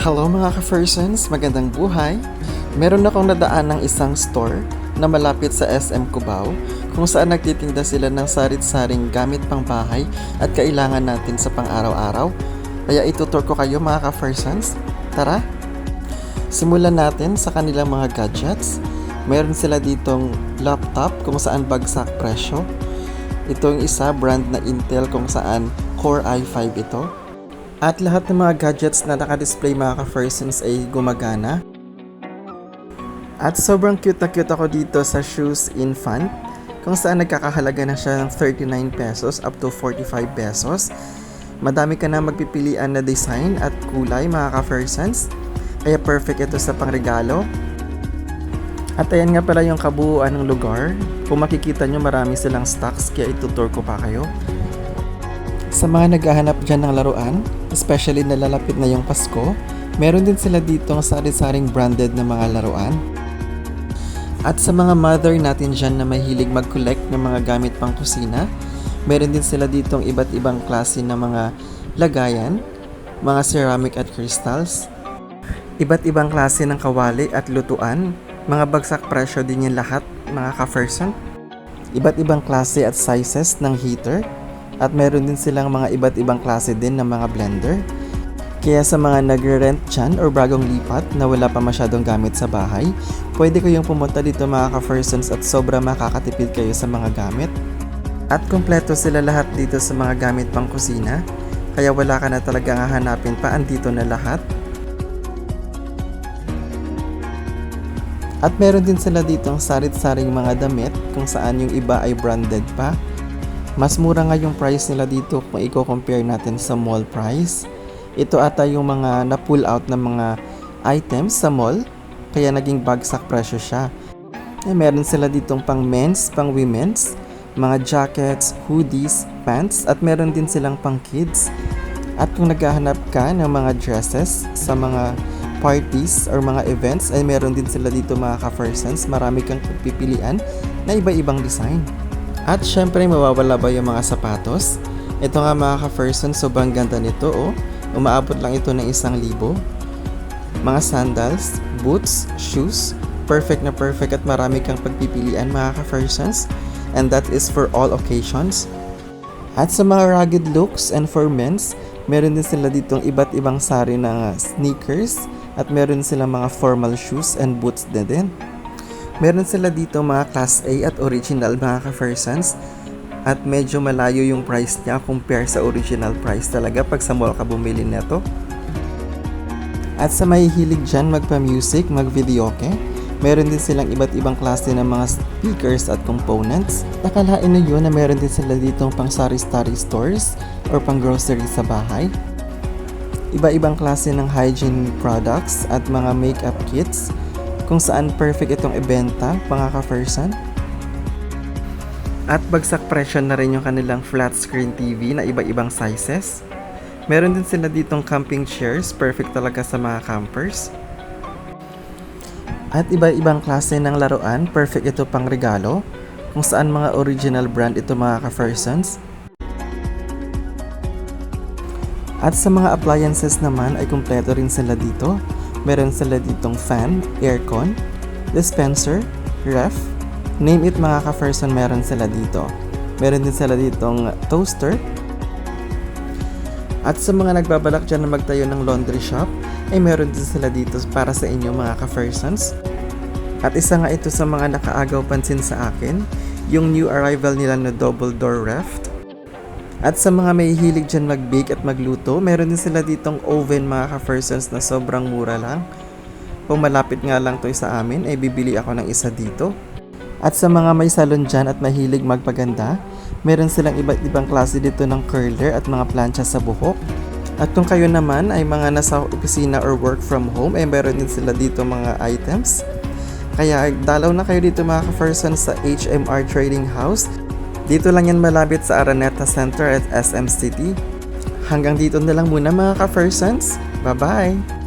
Hello mga ka-Fersons, magandang buhay! Meron akong nadaan ng isang store na malapit sa SM Cubao kung saan nagtitinda sila ng sarit-saring gamit pang bahay at kailangan natin sa pang-araw-araw. Kaya itutur ko kayo mga ka-Fersons. Tara! Simulan natin sa kanilang mga gadgets. Meron sila ditong laptop kung saan bagsak presyo. Ito yung isa, brand na Intel kung saan Core i5 ito. At lahat ng mga gadgets na naka-display mga ka-Fersons ay gumagana. At sobrang cute na cute ako dito sa Shoes Infant kung saan nagkakahalaga na siya ng 39 pesos up to 45 pesos. Madami ka na magpipilian na design at kulay mga ka-Fersons. Kaya perfect ito sa pangregalo. At ayan nga pala yung kabuuan ng lugar. Kung makikita nyo marami silang stocks kaya itutur ko pa kayo. Sa mga naghahanap dyan ng laruan, especially na lalapit na yung Pasko, meron din sila dito ng sari-saring branded na mga laruan. At sa mga mother natin dyan na mahilig mag-collect ng mga gamit pang kusina, meron din sila ditong iba't ibang klase ng mga lagayan, mga ceramic at crystals, iba't ibang klase ng kawali at lutuan, mga bagsak presyo din yung lahat mga ka-Ferson, iba't ibang klase at sizes ng heater, at meron din silang mga iba't ibang klase din ng mga blender. Kaya sa mga nagre-rent dyan or bagong lipat na wala pa masyadong gamit sa bahay, pwede kayong pumunta dito mga ka-Fersons at sobra makakatipid kayo sa mga gamit. At kompleto sila lahat dito sa mga gamit pang kusina, kaya wala ka na talagang hahanapin pa, andito na lahat. At meron din sila dito ang sarit-saring mga damit kung saan yung iba ay branded pa. Mas mura nga yung price nila dito kung i-compare natin sa mall price. Ito ata yung mga na-pull out na mga items sa mall, kaya naging bagsak presyo siya. Meron sila ditong pang men's, pang women's, mga jackets, hoodies, pants, at meron din silang pang kids. At kung naghahanap ka ng mga dresses sa mga parties or mga events, ay meron din sila dito mga ka-Fersons. Marami kang pipilian na iba-ibang design. At syempre mawawala ba yung mga sapatos? Ito nga mga ka-Fersons, sobrang ganda nito oh. Umaabot lang ito ng 1,000. Mga sandals, boots, shoes, perfect na perfect at marami kang pagpipilian mga ka-Fersons. And that is for all occasions. At sa mga rugged looks and for men's, meron din sila ditong iba't ibang sari ng sneakers at meron silang mga formal shoes and boots na din. Meron sila dito mga Class A at original mga ka-Fersons. At medyo malayo yung price niya compare sa original price talaga pag sa mall ka bumili nito. At sa mahihilig dyan magpa-music, mag-videoke, meron din silang iba't ibang klase ng mga speakers at components. Nakalain na yun na meron din sila ditong pang sari-sari stores or pang grocery sa bahay. Iba-ibang klase ng hygiene products at mga makeup kits kung saan perfect itong ibenta mga ka-Ferson. At bagsak presyo na rin yung kanilang flat screen TV na iba-ibang sizes. Meron din sila ditong camping chairs, perfect talaga sa mga campers. At iba-ibang klase ng laruan, perfect ito pang regalo, kung saan mga original brand ito mga ka-Fersons. At sa mga appliances naman ay kumpleto rin sila dito. Meron sila ditong fan, aircon, dispenser, ref, name it mga ka-Ferson, meron sila dito. Meron din sila ditong toaster. At sa mga nagbabalak dyan na magtayo ng laundry shop, ay meron din sila dito para sa inyo mga ka-Fersons. At isa nga ito sa mga nakaagaw pansin sa akin, yung new arrival nila na double door ref. At sa mga may hilig dyan mag-bake at magluto, meron din sila ditong oven mga ka-Fersons na sobrang mura lang. Kung malapit nga lang to sa amin, ay bibili ako ng isa dito. At sa mga may salon dyan at mahilig magpaganda, meron silang iba't ibang klase dito ng curler at mga plancha sa buhok. At kung kayo naman ay mga nasa opisina or work from home, ay meron din sila dito mga items. Kaya dalaw na kayo dito mga ka-Fersons sa HMR Trading House. Dito lang yan malapit sa Araneta Center at SM City. Hanggang dito na lang muna mga ka-Fersons. Bye-bye!